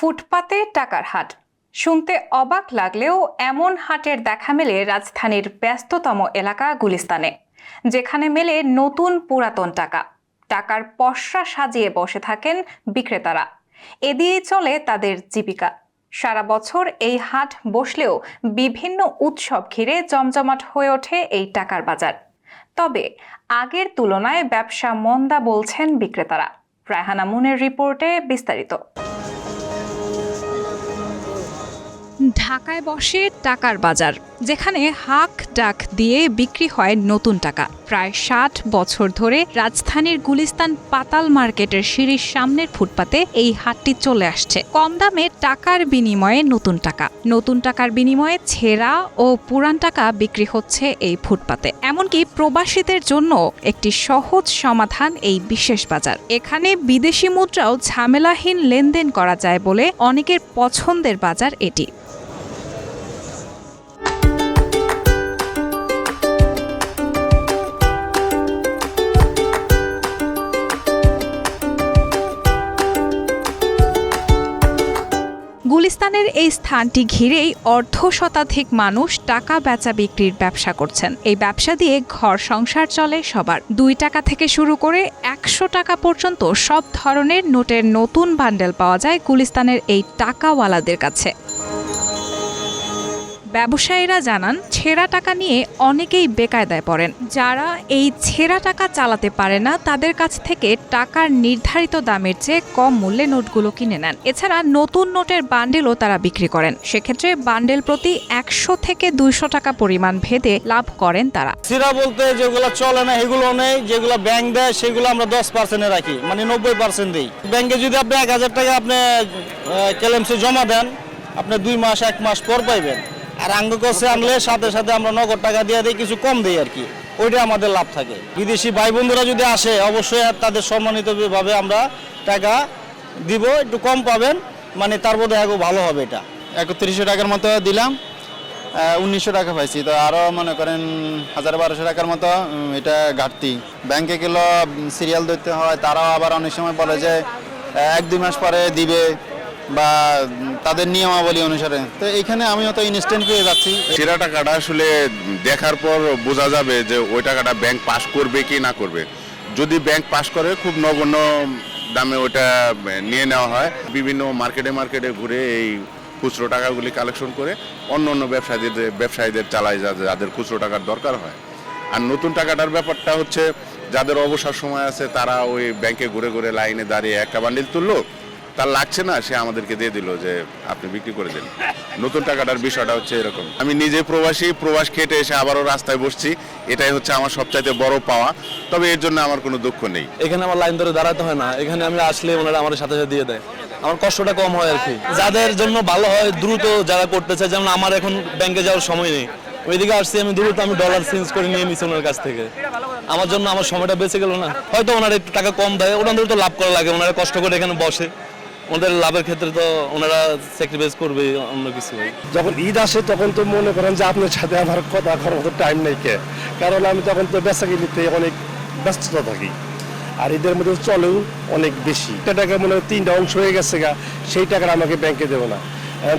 ফুটপাতে টাকার হাট শুনতে অবাক লাগলেও এমন হাটের দেখা মেলে রাজধানীর ব্যস্ততম এলাকা গুলিস্তানে, যেখানে মেলে নতুন পুরাতন টাকার পসরা সাজিয়ে বসে থাকেন বিক্রেতারা। এ দিয়েই চলে তাদের জীবিকা। সারা বছর এই হাট বসলেও বিভিন্ন উৎসব ঘিরে জমজমাট হয়ে ওঠে এই টাকার বাজার। তবে আগের তুলনায় ব্যবসা মন্দা বলছেন বিক্রেতারা। রায়হানা মুনের রিপোর্টে বিস্তারিত। ঢাকায় বসে টাকার বাজার, যেখানে হাক ডাক দিয়ে বিক্রি হয় নতুন টাকা। প্রায় ৬০ বছর ধরে রাজধানীর গুলিস্তান পাতাল মার্কেটের সিঁড়ির সামনের ফুটপাতে এই হাটটি চলে আসছে। কম দামে টাকার বিনিময়ে নতুন টাকার বিনিময়ে ছেঁড়া ও পুরান টাকা বিক্রি হচ্ছে এই ফুটপাতে। এমনকি প্রবাসীদের জন্য একটি সহজ সমাধান এই বিশেষ বাজার। এখানে বিদেশি মুদ্রাও ঝামেলাহীন লেনদেন করা যায় বলে অনেকের পছন্দের বাজার এটি। গুলিস্তানের এই স্থানটি ঘিরেই অর্ধ শতাধিক মানুষ টাকা বেচা বিক্রির ব্যবসা করছেন। এই ব্যবসা দিয়ে ঘর সংসার চলে সবার। ২ টাকা থেকে শুরু করে ১০০ টাকা পর্যন্ত সব ধরনের নোটের নতুন বান্ডেল পাওয়া যায় গুলিস্তানের এই টাকাওয়ালাদের কাছে। ব্যবসায়ীরা জানান, ছেঁড়া টাকা নিয়ে অনেকেই বেকায়দায় পড়েন। যারা এই ছেঁড়া টাকা চালাতে পারে না, তাদের কাছ থেকে টাকার নির্ধারিত দামের চেয়ে কম মূল্যে নোটগুলো কিনে নেন। এছাড়া নতুন নোটের বান্ডেলও তারা বিক্রি করেন। সেক্ষেত্রে বান্ডেল প্রতি ১০০ থেকে ২০০ টাকা পরিমাণ ভেদে লাভ করেন তারা। ছেঁড়া বলতে যেগুলো চলে না সেগুলো নেই, যেগুলো ব্যাংক দেয় সেগুলো আমরা 10% রাখি, মানে 90% দিই। ব্যাংকে যদি আপনি ১,০০০ টাকা আপনি ক্লেমসে জমা দেন, আপনি ২ মাস ১ মাস পর পাইবেন। আর আঙ্গকসে আনলে সাথে সাথে আমরা নগদ টাকা দিয়ে দিই, কিছু কম দিই আর কি, ওইটা আমাদের লাভ থাকে। বিদেশি ভাই বন্ধুরা যদি আসে, অবশ্যই তাদের সম্মানিতভাবে আমরা টাকা দিব, একটু কম পাবেন, মানে তার বোধ হয় ভালো হবে। এটা ৩১০০ টাকার মতো দিলাম, ১৯০০ টাকা পাইছি। তো আরও মনে করেন ১,০০০-১,২০০ টাকার মতো এটা ঘাটতি। ব্যাংকে গেলেও সিরিয়াল ধরতে হয়, তারাও আবার অনেক সময় বলে যে ১-২ মাস পরে দিবে বা তাদের নিয়মাবলী অনুসারে। তো এইখানে আমিও তো ইনস্ট্যান্ট পেয়ে যাচ্ছি। ছেঁড়া টাকাটা আসলে দেখার পর বোঝা যাবে যে ওই টাকাটা ব্যাংক পাস করবে কি না করবে। যদি ব্যাংক পাস করে, খুব নগণ্য দামে ওটা নিয়ে নেওয়া হয়। বিভিন্ন মার্কেটে ঘুরে এই খুচরো টাকাগুলি কালেকশন করে অন্য ব্যবসায়ীদের চালায়, যাদের খুচরো টাকার দরকার হয়। আর নতুন টাকাটার ব্যাপারটা হচ্ছে, যাদের অবসর সময় আছে তারা ওই ব্যাংকে ঘুরে ঘুরে লাইনে দাঁড়িয়ে একটা বান্ডিল তুললো, তার লাগছে না, সে আমাদেরকে দিয়ে দিল যে আপনি বিক্রি করে দিন। নতুন টাকাটার বিষয়টা হচ্ছে এরকম। আমি নিজে প্রবাস কেটে এসে আবারও রাস্তায় বসছি, এটাই হচ্ছে আমার সবচাইতে বড় পাওয়া। তবে এর জন্য আমার কোনো দুঃখ নেই। এখানে আমার লাইন ধরে দাঁড়াতে হয় না, এখানে আমি আসলে ওনারা আমার সাথে সাথে দিয়ে দেয়, আমার কষ্টটা কম হয় আর কি। যাদের জন্য ভালো হয়, দ্রুত যারা করতে চায়, যেমন আমার এখন ব্যাংকে যাওয়ার সময় নেই, ওইদিকে আসছি আমি দ্রুত, আমি ডলার চেঞ্জ করে নিয়ে নিচ্ছি ওনার কাছ থেকে। আমার জন্য আমার সময়টা বেঁচে গেল না। হয়তো ওনারা একটু টাকা কম দেয়, ওনাদের তো লাভ করা লাগে, ওনারা কষ্ট করে এখানে বসে, ওদের লাভের ক্ষেত্রে তো ওনারা স্যাক্রিফাইস করবে অন্য কিছু। যখন ঈদ আসে তখন তো মনে করেন যে আপনার সাথে আমার কথা করার মতো টাইম নেই, কারণ আমি তখন তো বেচাকিনিতে অনেক ব্যস্ততা থাকি, আর ঈদের মধ্যে চলেও অনেক বেশি। টাকা মনে হয় 3টা অংশ হয়ে গেছে গা, সেই টাকাটা আমাকে ব্যাংকে দেবে না।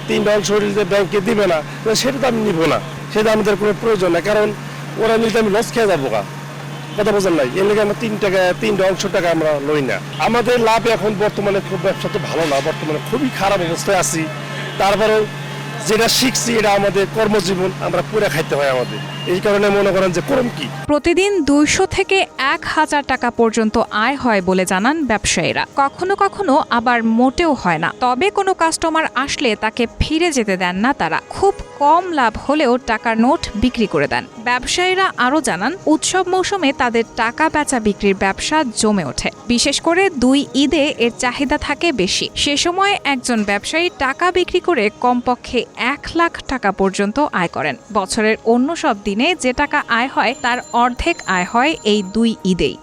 3টা অংশ হলে ব্যাংকে দিবে না, সেটা তো আমি নিব না, সেটা আমাদের কোনো প্রয়োজন না, কারণ ওরা নিতে আমি লস খেয়ে যাবো গা। কথা বোঝেন নাই, এর লেগে আমরা 3টা অংশ টাকা আমরা লই না। আমাদের লাভ এখন বর্তমানে খুব ব্যবসা তো ভালো না, বর্তমানে খুবই খারাপ অবস্থায় আছি। তারপরেও যেটা শিখছি, এটা আমাদের কর্মজীবন, আমরা পুরো খাইতে হয় আমাদের। এই কারণে মনে করেন যে করম কি, প্রতিদিন ২০০ থেকে ১,০০০ টাকা পর্যন্ত আয় হয় বলে জানান ব্যবসায়ীরা। কখনো কখনো আবার মোটেও হয় না। তবে কোনো কাস্টমার আসলে তাকে ফিরে যেতে দেন না তারা। খুব কম লাভ হলেও টাকার নোট বিক্রি করে দেন। ব্যবসায়ীরা আরও জানান, উৎসব মৌসুমে তাদের টাকা বেচা বিক্রির ব্যবসা জমে ওঠে। বিশেষ করে ২ ঈদে এর চাহিদা থাকে বেশি। সে সময় একজন ব্যবসায়ী টাকা বিক্রি করে কমপক্ষে ১,০০,০০০ টাকা পর্যন্ত আয় করেন। বছরের অন্য সব দিনে যে টাকা আয় হয়, তার অর্ধেক আয় হয় এই ২ ঈদেই।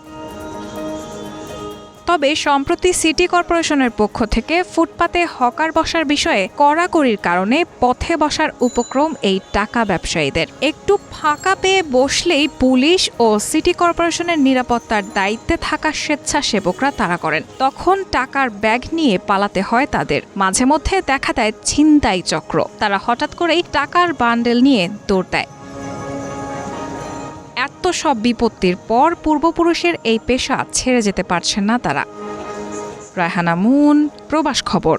তবে সম্প্রতি সিটি কর্পোরেশনের পক্ষ থেকে ফুটপাতে হকার বসার বিষয়ে কড়াকড়ির কারণে পথে বসার উপক্রম এই টাকা ব্যবসায়ীদের। একটু ফাঁকা পেয়ে বসলেই পুলিশ ও সিটি কর্পোরেশনের নিরাপত্তার দায়িত্বে থাকা স্বেচ্ছাসেবকরা তাড়া করেন। তখন টাকার ব্যাগ নিয়ে পালাতে হয় তাদের। মাঝে মধ্যে দেখা দেয় ছিনতাই চক্র, তারা হঠাৎ করেই টাকার বান্ডেল নিয়ে দৌড় দেয়। এত সব বিপত্তির পর পূর্বপুরুষের এই পেশা ছেড়ে যেতে পারছেন না তারা। রায়হানা মুন, প্রবাস খবর।